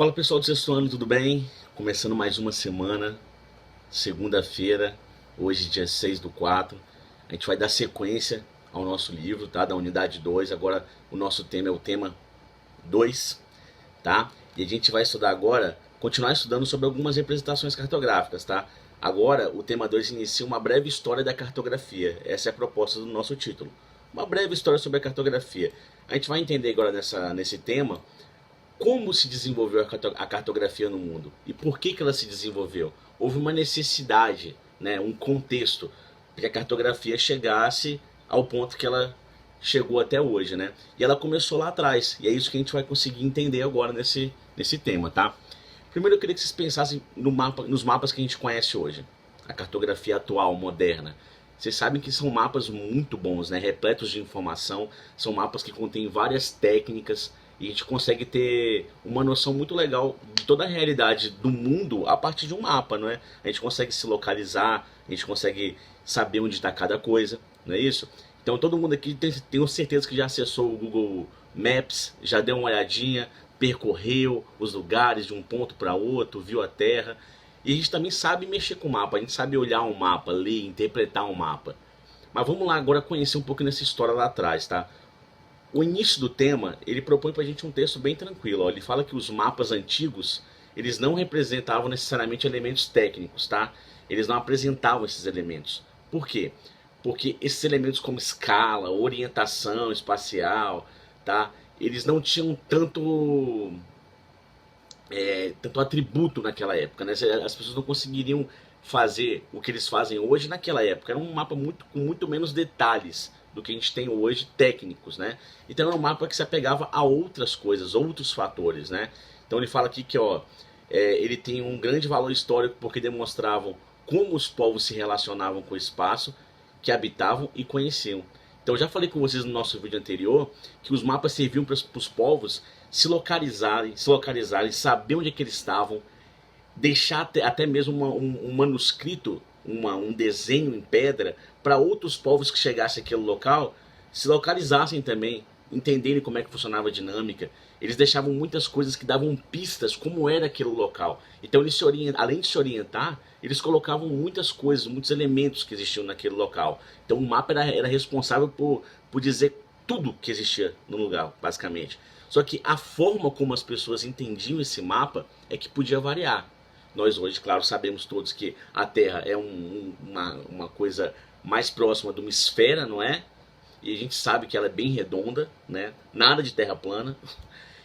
Fala pessoal do sexto ano, tudo bem? Começando mais uma semana, segunda-feira, hoje dia 6/4. A gente vai dar sequência ao nosso livro, tá? Da unidade 2. Agora o nosso tema é o tema 2, tá? E a gente vai estudar agora, continuar estudando sobre algumas representações cartográficas, tá? Agora o tema 2 inicia uma breve história da cartografia. Essa é a proposta do nosso título. Uma breve história sobre a cartografia. A gente vai entender agora nesse tema como se desenvolveu a cartografia no mundo e por que ela se desenvolveu. Houve uma necessidade, né, um contexto para que a cartografia chegasse ao ponto que ela chegou até hoje, né? E ela começou lá atrás, e é isso que a gente vai conseguir entender agora nesse tema, tá? Primeiro eu queria que vocês pensassem nos mapas que a gente conhece hoje, a cartografia atual, moderna. Vocês sabem que são mapas muito bons, né? Repletos de informação, são mapas que contêm várias técnicas, e a gente consegue ter uma noção muito legal de toda a realidade do mundo a partir de um mapa, não é? A gente consegue se localizar, a gente consegue saber onde está cada coisa, não é isso? Então todo mundo aqui tenho certeza que já acessou o Google Maps, já deu uma olhadinha, percorreu os lugares de um ponto para outro, viu a Terra. E a gente também sabe mexer com o mapa, a gente sabe olhar um mapa, ler, interpretar um mapa. Mas vamos lá agora conhecer um pouco nessa história lá atrás, tá? O início do tema, ele propõe pra gente um texto bem tranquilo. Ó. Ele fala que os mapas antigos, eles não representavam necessariamente elementos técnicos, tá? Eles não apresentavam esses elementos. Por quê? Porque esses elementos como escala, orientação espacial, tá? Eles não tinham tanto atributo naquela época, né? As pessoas não conseguiriam fazer o que eles fazem hoje naquela época. Era um mapa com muito menos detalhes do que a gente tem hoje, técnicos, né? Então era um mapa que se apegava a outras coisas, outros fatores, né? Então ele fala aqui que ele tem um grande valor histórico porque demonstravam como os povos se relacionavam com o espaço que habitavam e conheciam. Então eu já falei com vocês no nosso vídeo anterior que os mapas serviam para os povos se localizarem, saber onde é que eles estavam, deixar até mesmo um manuscrito, um desenho em pedra, para outros povos que chegassem àquele local se localizassem também, entenderem como é que funcionava a dinâmica. Eles deixavam muitas coisas que davam pistas como era aquele local. Então eles além de se orientar, eles colocavam muitas coisas, muitos elementos que existiam naquele local. Então o mapa era responsável por dizer tudo que existia no lugar, basicamente. Só que a forma como as pessoas entendiam esse mapa é que podia variar. Nós hoje, claro, sabemos todos que a Terra é uma coisa mais próxima de uma esfera, não é? E a gente sabe que ela é bem redonda, né? Nada de terra plana.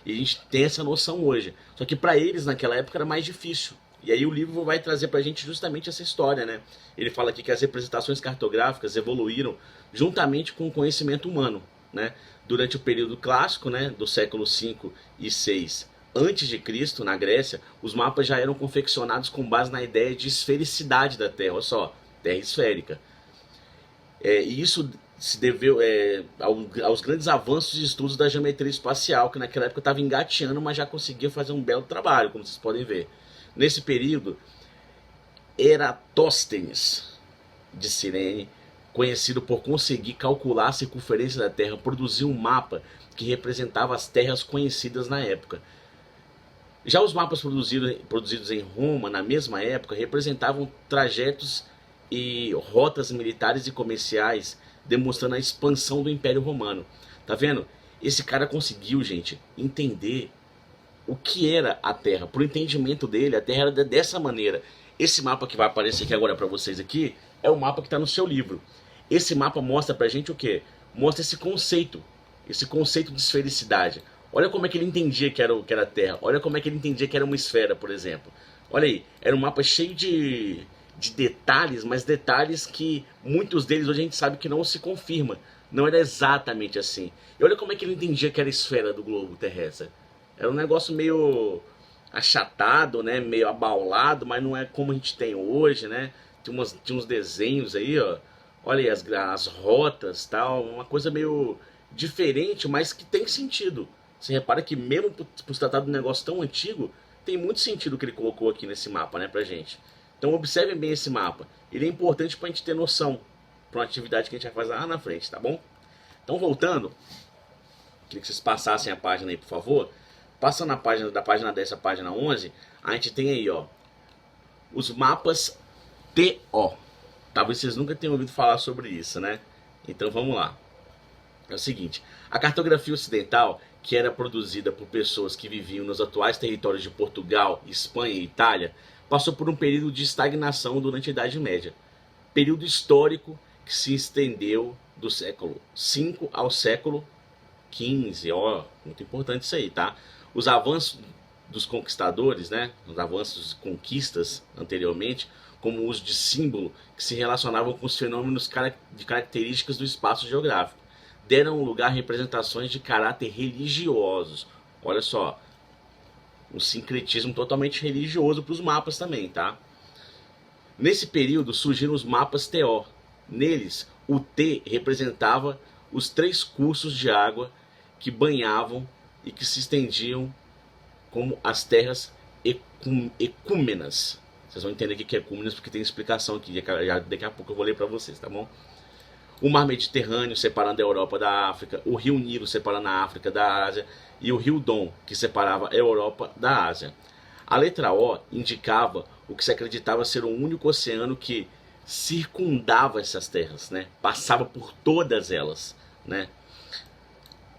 E a gente tem essa noção hoje. Só que para eles, naquela época, era mais difícil. E aí o livro vai trazer pra gente justamente essa história, né? Ele fala aqui que as representações cartográficas evoluíram juntamente com o conhecimento humano, né? Durante o período clássico, né, do século V e VI antes de Cristo, na Grécia, os mapas já eram confeccionados com base na ideia de esfericidade da Terra. Olha só, Terra esférica. E isso se deveu aos grandes avanços de estudos da geometria espacial, que naquela época estava engateando, mas já conseguia fazer um belo trabalho, como vocês podem ver. Nesse período, Eratóstenes de Cirene, conhecido por conseguir calcular a circunferência da Terra, produziu um mapa que representava as terras conhecidas na época. Já os mapas produzidos em Roma, na mesma época, representavam trajetos e rotas militares e comerciais, demonstrando a expansão do Império Romano. Tá vendo? Esse cara conseguiu, gente, entender o que era a Terra. Por entendimento dele, a Terra era dessa maneira. Esse mapa que vai aparecer aqui agora para vocês aqui é o mapa que está no seu livro. Esse mapa mostra pra gente o quê? Mostra esse conceito de esfericidade. Olha como é que ele entendia que era a Terra. Olha como é que ele entendia que era uma esfera, por exemplo. Olha aí, era um mapa cheio de detalhes, mas detalhes que muitos deles hoje a gente sabe que não se confirma. Não era exatamente assim. E olha como é que ele entendia que era a esfera do globo terrestre. Era um negócio meio achatado, né? Meio abaulado, mas não é como a gente tem hoje, né? Tinha uns desenhos aí, ó. Olha aí as rotas, tal, uma coisa meio diferente, mas que tem sentido. Você repara que mesmo por se tratar de um negócio tão antigo, tem muito sentido o que ele colocou aqui nesse mapa, né, pra gente. Então observem bem esse mapa. Ele é importante pra gente ter noção para uma atividade que a gente vai fazer lá na frente, tá bom? Então voltando, queria que vocês passassem a página aí, por favor. Passando a página, da página 10 à página 11, a gente tem aí, ó, os mapas TO. Talvez vocês nunca tenham ouvido falar sobre isso, né? Então vamos lá. É o seguinte, a cartografia ocidental, que era produzida por pessoas que viviam nos atuais territórios de Portugal, Espanha e Itália, passou por um período de estagnação durante a Idade Média. Período histórico que se estendeu do século V ao século XV. Ó, muito importante isso aí, tá? Os avanços dos conquistadores, né? Os avanços de conquistas anteriormente, como o uso de símbolo que se relacionavam com os fenômenos de características do espaço geográfico, deram lugar a representações de caráter religiosos. Olha só, um sincretismo totalmente religioso para os mapas também, tá? Nesse período surgiram os mapas TO. Neles, o T representava os 3 cursos de água que banhavam e que se estendiam como as terras ecúmenas. Vocês vão entender o que é ecúmenas porque tem explicação aqui, daqui a pouco eu vou ler para vocês, tá bom? O mar Mediterrâneo separando a Europa da África, o rio Nilo separando a África da Ásia e o rio Dom, que separava a Europa da Ásia. A letra O indicava o que se acreditava ser o único oceano que circundava essas terras, né? Passava por todas elas, né?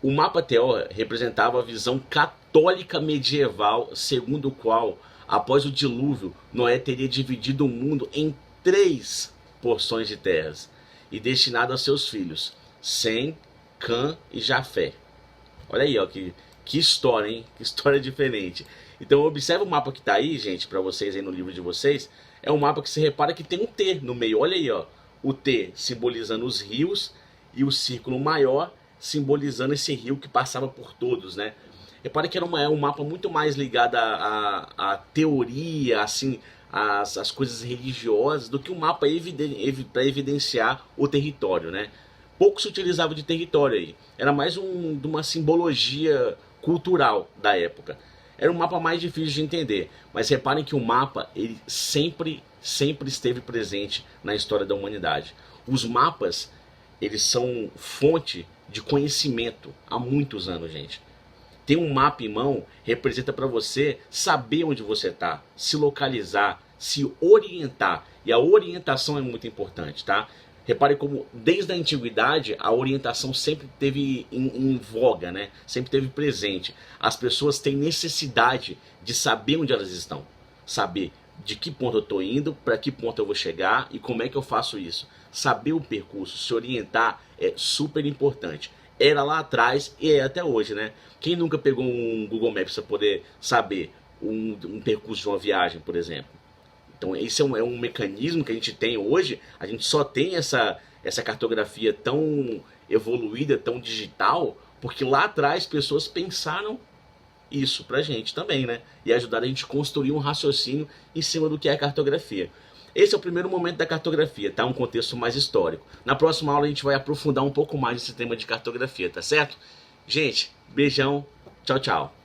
O mapa TO representava a visão católica medieval, segundo o qual, após o dilúvio, Noé teria dividido o mundo em 3 porções de terras e destinado a seus filhos, Sem, Cã e Jafé. Olha aí, ó, que história, hein? Que história diferente. Então observa o mapa que tá aí, gente, para vocês aí no livro de vocês. É um mapa que você repara que tem um T no meio. Olha aí, ó. O T simbolizando os rios e o círculo maior simbolizando esse rio que passava por todos, né? Repare que era um mapa muito mais ligado à teoria, assim, às coisas religiosas, do que um mapa para evidenciar o território, né? Pouco se utilizava de território aí. Era mais de uma simbologia cultural da época. Era um mapa mais difícil de entender. Mas reparem que o mapa ele sempre esteve presente na história da humanidade. Os mapas, eles são fonte de conhecimento há muitos anos, gente. Ter um mapa em mão representa para você saber onde você está, se localizar, se orientar. E a orientação é muito importante, tá? Repare como, desde a antiguidade, a orientação sempre teve em voga, né? Sempre teve presente. As pessoas têm necessidade de saber onde elas estão. Saber de que ponto eu estou indo, para que ponto eu vou chegar e como é que eu faço isso. Saber o percurso, se orientar é super importante. Era lá atrás e é até hoje, né? Quem nunca pegou um Google Maps para poder saber um percurso de uma viagem, por exemplo? Então esse é um mecanismo que a gente tem hoje. A gente só tem essa cartografia tão evoluída, tão digital, porque lá atrás pessoas pensaram isso pra gente também, né? E ajudaram a gente a construir um raciocínio em cima do que é a cartografia. Esse é o primeiro momento da cartografia, tá? Um contexto mais histórico. Na próxima aula a gente vai aprofundar um pouco mais esse tema de cartografia, tá certo? Gente, beijão, tchau, tchau.